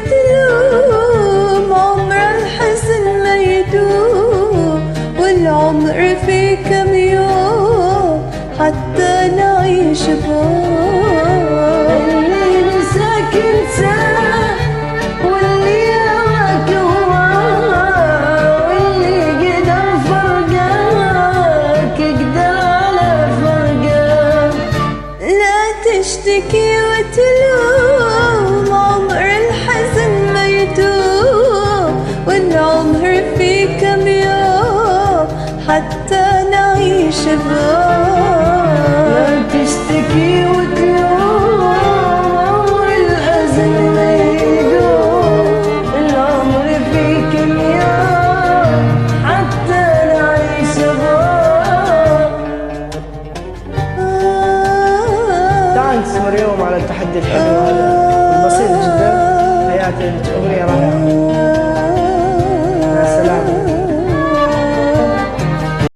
وتلوم، عمر الحزن ما يدوم، والعمر في كم يوم حتى نعيش بوم. اللي نساك انساه، واللي هواك هواه، واللي قدر فرقاك يقدر على فرقاك. لا تشتكي وتلوم، عمر الحزن ما يدوم، والعمر في كم يوم حتى نعيش بوم. لا تشتكي وتلوم، عمر الحزن ما يدوم، العمر في كم يوم حتى نعيش بوم. ثانكس مريوم على التحدي الحلو هذا البسيط جدا. حياتي، أغنية رائعة.